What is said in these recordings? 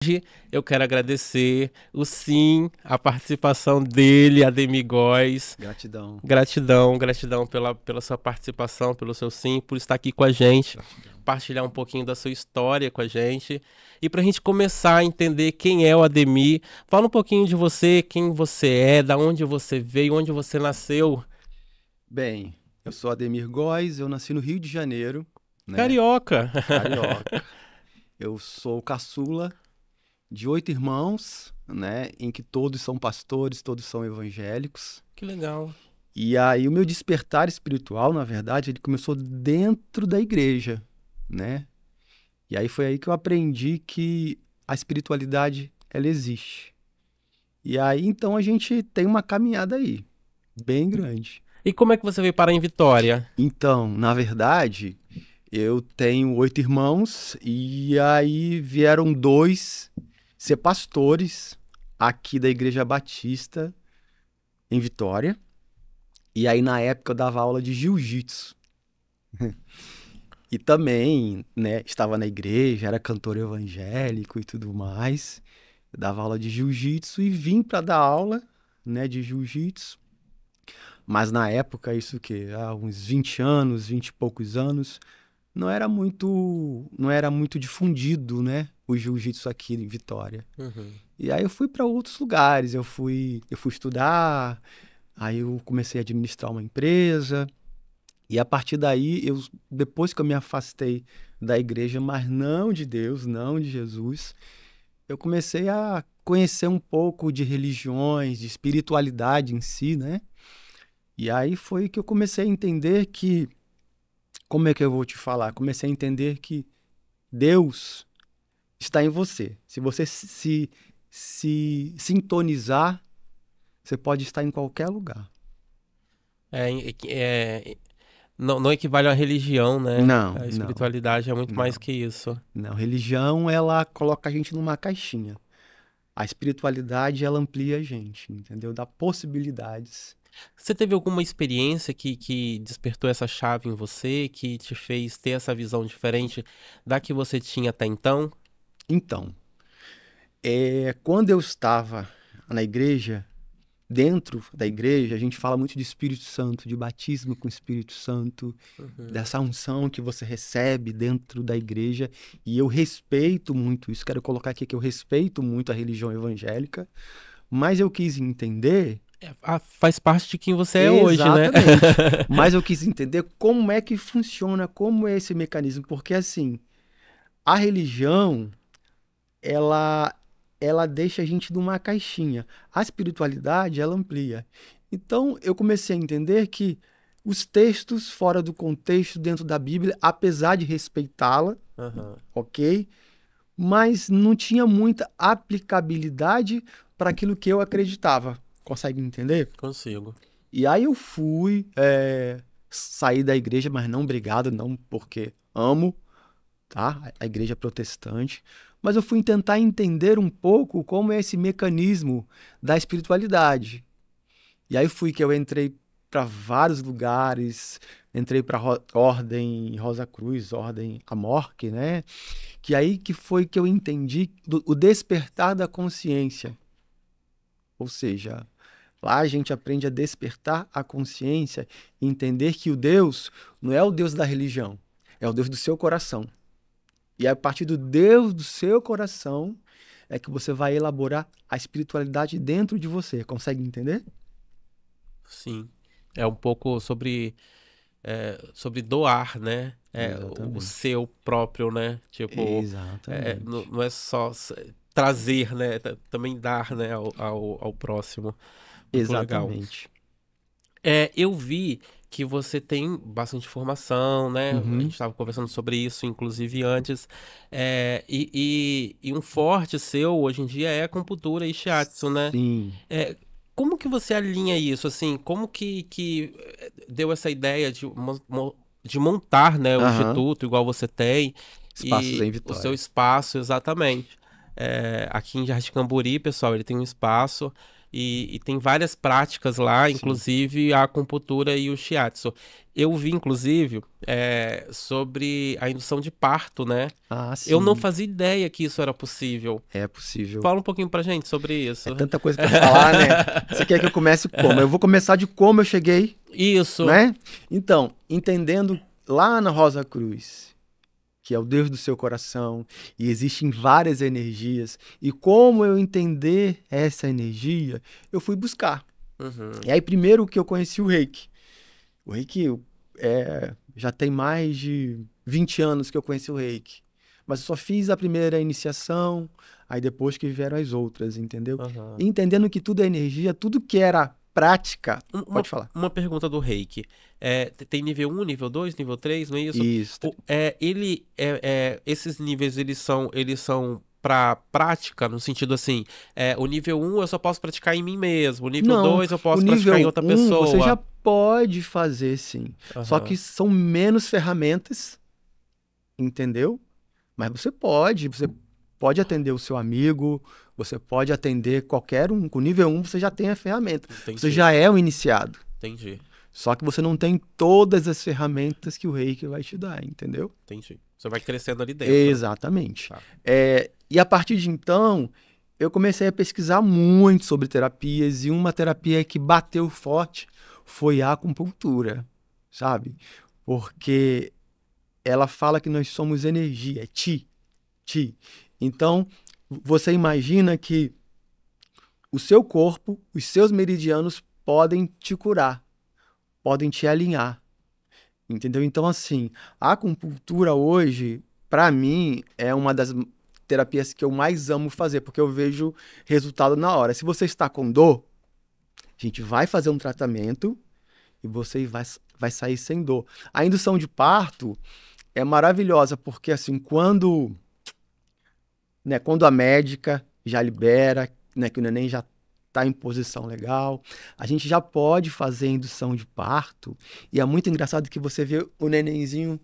Hoje eu quero agradecer a participação dele, Ademir Góes. Gratidão. Gratidão pela sua participação, pelo seu sim, por estar aqui com a gente, Gratidão. partilhar um pouquinho da sua história com a gente. E para a gente começar a entender quem é o Ademir, fala um pouquinho de você, quem você é, da onde você veio, onde você nasceu. Bem, eu sou Ademir Góes, eu nasci no Rio de Janeiro, né? Carioca. Carioca. Eu sou caçula de 8 irmãos, né? Em que todos são pastores, todos são evangélicos. Que legal. E aí o meu despertar espiritual, na verdade, ele começou dentro da igreja, né? E aí foi aí que eu aprendi que a espiritualidade, ela existe. E aí, então, a gente tem uma caminhada aí, bem grande. E como é que você veio parar em Vitória? Então, na verdade, eu tenho 8 irmãos e aí vieram 2 ser pastores aqui da Igreja Batista em Vitória. E aí, na época, eu dava aula de jiu-jitsu. E também, né, estava na igreja, era cantor evangélico e tudo mais. Eu dava aula de jiu-jitsu e vim para dar aula, né, de jiu-jitsu. Mas na época, isso o quê? Há uns 20 anos, 20 e poucos anos, não era muito difundido, né, o jiu-jitsu aqui em Vitória. Uhum. E aí eu fui para outros lugares, eu fui estudar, aí eu comecei a administrar uma empresa, e a partir daí, depois que eu me afastei da igreja, mas não de Deus, não de Jesus, eu comecei a conhecer um pouco de religiões, de espiritualidade em si, né? E aí foi que eu comecei a entender que, como é que eu vou te falar? Comecei a entender que Deus está em você. Se você se sintonizar, você pode estar em qualquer lugar. Não equivale a uma religião, né? Não, A não, espiritualidade é muito mais não. que isso. Não, religião, ela coloca a gente numa caixinha. A espiritualidade, ela amplia a gente, entendeu? Dá possibilidades. Você teve alguma experiência que despertou essa chave em você, que te fez ter essa visão diferente da que você tinha até então? Então, quando eu estava na igreja, dentro da igreja, a gente fala muito de Espírito Santo, de batismo com o Espírito Santo, Uhum. dessa unção que você recebe dentro da igreja. E eu respeito muito isso. Quero colocar aqui que eu respeito muito a religião evangélica, mas eu quis entender. Faz parte de quem você é hoje, né? Exatamente. Mas eu quis entender como é que funciona, como é esse mecanismo, porque assim, a religião, ela ela deixa a gente numa caixinha. A espiritualidade, ela amplia. Então, eu comecei a entender que os textos fora do contexto dentro da Bíblia, apesar de respeitá-la, Aham. ok? Mas não tinha muita aplicabilidade para aquilo que eu acreditava. Consegue entender? Consigo. E aí eu fui sair da igreja, mas não obrigado, não porque amo, tá? A igreja protestante. Mas eu fui tentar entender um pouco como é esse mecanismo da espiritualidade. E aí fui que eu entrei para vários lugares, entrei para Ordem Rosa Cruz, Ordem Amorque, né? Que aí que foi que eu entendi o despertar da consciência. Ou seja, lá a gente aprende a despertar a consciência e entender que o Deus não é o Deus da religião, é o Deus do seu coração. E a partir do Deus do seu coração é que você vai elaborar a espiritualidade dentro de você. Consegue entender? Sim. É um pouco sobre doar, né? O Exatamente. seu próprio, né? Tipo, não, Exatamente. não é só trazer, né? Também dar, né? Ao próximo. Muito legal. Exatamente. Eu vi que você tem bastante formação, né? A gente Uhum. estava conversando sobre isso, inclusive, antes. E um forte seu, hoje em dia, é acupuntura e shiatsu, né? Sim. É, como que você alinha isso, assim? Como que deu essa ideia de montar, né, o Aham. instituto, igual você tem, Espaços e em o seu Vitória. espaço, exatamente. Aqui em Jardim Camburi, pessoal, ele tem um espaço. E tem várias práticas lá, Sim. inclusive a acupuntura e o shiatsu. Eu vi, inclusive, sobre a indução de parto, né? Ah, Eu não sim. fazia ideia que isso era possível. É possível. Fala um pouquinho pra gente sobre isso. É tanta coisa pra falar, né? Você quer que eu comece como? Eu vou começar de como eu cheguei, Isso. né? Então, entendendo lá na Rosa Cruz, que é o Deus do seu coração, e existem várias energias, e como eu entender essa energia, eu fui buscar. Uhum. E aí, primeiro que eu conheci o Reiki. O Reiki já tem mais de 20 anos que eu conheci o Reiki. Mas eu só fiz a primeira iniciação, aí depois que vieram as outras, entendeu? Uhum. E entendendo que tudo é energia, tudo que era prática, Uma, pode falar. uma pergunta do Reiki. Tem nível 1, nível 2, nível 3, não é isso? Isso. Esses níveis, eles são para prática, no sentido assim, o nível 1 eu só posso praticar em mim mesmo, o nível Não, 2 eu o posso praticar em nível outra 1 você já pessoa. pode fazer sim. Só que Aham, são menos ferramentas, entendeu? Mas você pode atender o seu amigo, você pode atender qualquer um. Com nível 1 você já tem a ferramenta. Você entendi, já é um iniciado. entendi, Só que você não tem todas as ferramentas que o Reiki vai te dar, entendeu? entendi. Você vai crescendo ali dentro. Exatamente. Tá. E a partir de então, eu comecei a pesquisar muito sobre terapias e uma terapia que bateu forte foi a acupuntura, sabe? Porque ela fala que nós somos energia, é ti. Então, você imagina que o seu corpo, os seus meridianos podem te curar, podem te alinhar, entendeu? Então, assim, a acupuntura hoje, para mim, é uma das terapias que eu mais amo fazer, porque eu vejo resultado na hora. Se você está com dor, a gente vai fazer um tratamento e você vai sair sem dor. A indução de parto é maravilhosa, porque assim, quando a médica já libera, né, que o neném já está em posição legal, a gente já pode fazer a indução de parto. E é muito engraçado que você vê o nenenzinho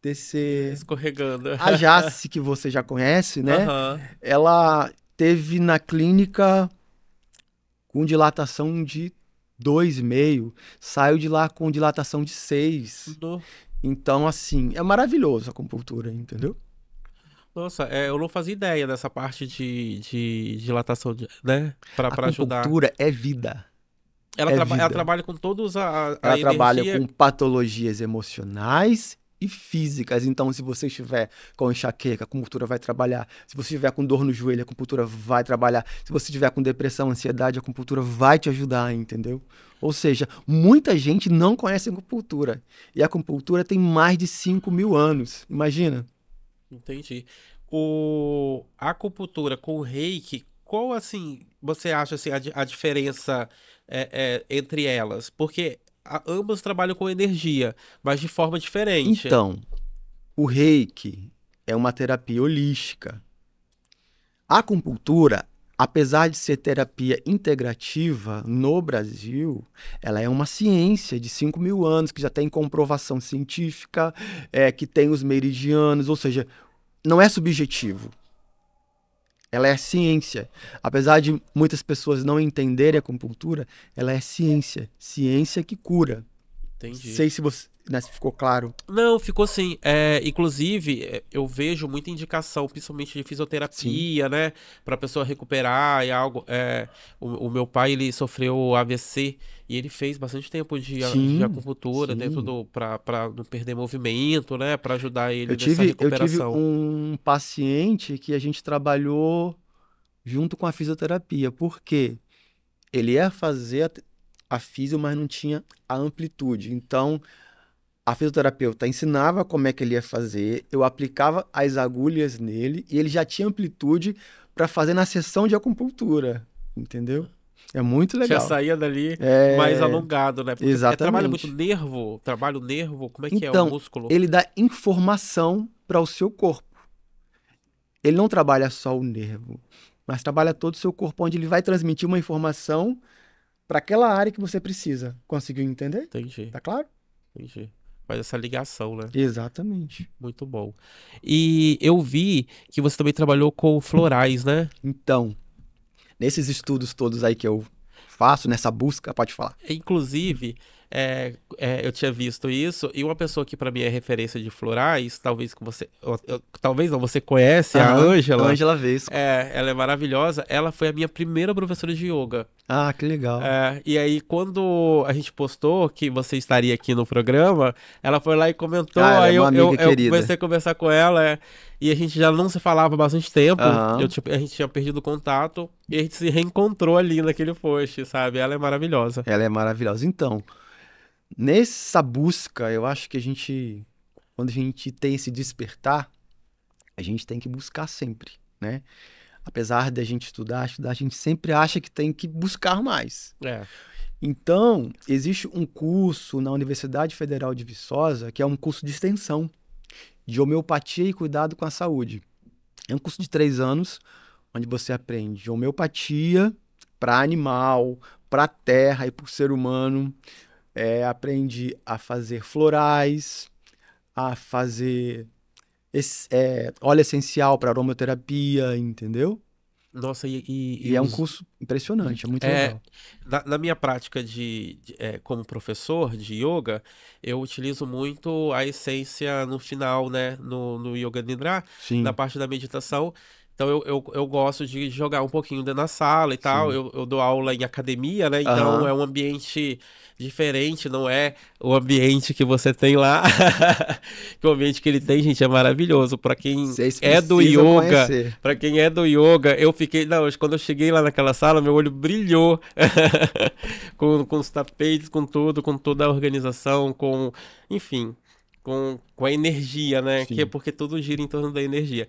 descer. Escorregando. A Jace, que você já conhece, né? Aham. Ela teve na clínica com dilatação de 2,5, saiu de lá com dilatação de 6. No- Então, assim, é maravilhoso a acupuntura, entendeu? Nossa, eu não fazia ideia dessa parte de dilatação, né? A Pra ajudar. acupuntura é vida. Ela, É ela vida. trabalha com todos a Ela trabalha energia. com patologias emocionais e físicas. Então, se você estiver com enxaqueca, a acupuntura vai trabalhar. Se você estiver com dor no joelho, a acupuntura vai trabalhar. Se você estiver com depressão, ansiedade, a acupuntura vai te ajudar, entendeu? Ou seja, muita gente não conhece a acupuntura. E a acupuntura tem mais de 5.000 anos. Imagina. Entendi. A acupuntura com o reiki, qual assim você acha assim, a diferença entre elas? Porque ambos trabalham com energia, mas de forma diferente. Então, o Reiki é uma terapia holística. A acupuntura, apesar de ser terapia integrativa no Brasil, ela é uma ciência de 5.000 anos, que já tem comprovação científica, que tem os meridianos, ou seja, não é subjetivo. Ela é ciência. Apesar de muitas pessoas não entenderem a acupuntura, ela é ciência. Ciência que cura. Entendi. Sei se você, né, se ficou claro. Não, ficou assim. Inclusive, eu vejo muita indicação, principalmente de Sim, fisioterapia, né? Pra pessoa recuperar e algo. O meu pai, ele sofreu AVC e ele fez bastante tempo de sim, acupuntura sim. pra não perder movimento, né? Pra ajudar Eu ele nessa tive recuperação. um paciente que a gente trabalhou junto com a fisioterapia, porque ele ia fazer a fisio, mas não tinha a amplitude. Então, a fisioterapeuta ensinava como é que ele ia fazer, eu aplicava as agulhas nele e ele já tinha amplitude para fazer na sessão de acupuntura, entendeu? É muito Já legal. saía dali mais É, alongado, né? Porque trabalha muito exatamente. nervo, trabalha o nervo, como é que é o Então, músculo? ele dá informação para o seu corpo. Ele não trabalha só o nervo, mas trabalha todo o seu corpo, onde ele vai transmitir uma informação para aquela área que você precisa. Conseguiu entender? Entendi, Tá claro? entendi. Faz essa ligação, né? Exatamente. Muito bom. E eu vi que você também trabalhou com florais, né? Então, nesses estudos todos aí que eu faço nessa busca? Pode falar. Inclusive, eu tinha visto isso, e uma pessoa que para mim é referência de florais, talvez que você, talvez não, você conhece, a Aham, Ângela. Ângela Vesco. Ela é maravilhosa. Ela foi a minha primeira professora de yoga. Ah, que legal. E aí, quando a gente postou que você estaria aqui no programa, ela foi lá e comentou. Ah, ela é Aí uma amiga eu querida. comecei a conversar com ela, e a gente já não se falava há bastante tempo. Aham. A gente tinha perdido o contato e a gente se reencontrou ali naquele post, sabe? Ela é maravilhosa. Ela é maravilhosa. Então, nessa busca, eu acho que quando a gente tem esse despertar, a gente tem que buscar sempre, né? Apesar de a gente estudar, a gente sempre acha que tem que buscar mais. É. Então, existe um curso na Universidade Federal de Viçosa, que é um curso de extensão de homeopatia e cuidado com a saúde. É um curso de 3 anos, onde você aprende homeopatia para animal, para terra e para o ser humano. Aprende a fazer florais, a fazer óleo essencial para aromaterapia, entendeu? Nossa, E é um curso impressionante, é muito É, legal. na minha prática como professor de yoga, eu utilizo muito a essência no final, né? No Yoga Nidra, na Sim, parte da meditação. Então eu gosto de jogar um pouquinho dentro da sala e tal. sim. Eu dou aula em academia, né? Então Aham. é um ambiente diferente, não é o ambiente que você tem lá. Que o ambiente que ele tem, gente, é maravilhoso. Para quem Vocês é do precisam yoga. conhecer. Pra quem é do yoga, eu fiquei. Não, quando eu cheguei lá naquela sala, meu olho brilhou com os tapetes, com toda a organização, enfim, com a energia, né? Sim. Porque tudo gira em torno da energia.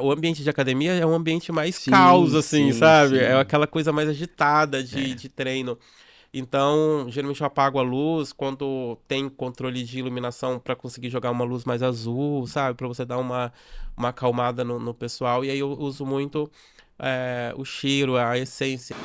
O ambiente de academia é um ambiente mais caos, Sim, assim, sim, sabe? É sim. aquela coisa mais agitada É. de treino. Então, geralmente eu apago a luz quando tem controle de iluminação para conseguir jogar uma luz mais azul, sabe? Para você dar uma acalmada no pessoal. E aí eu uso muito o cheiro, a essência.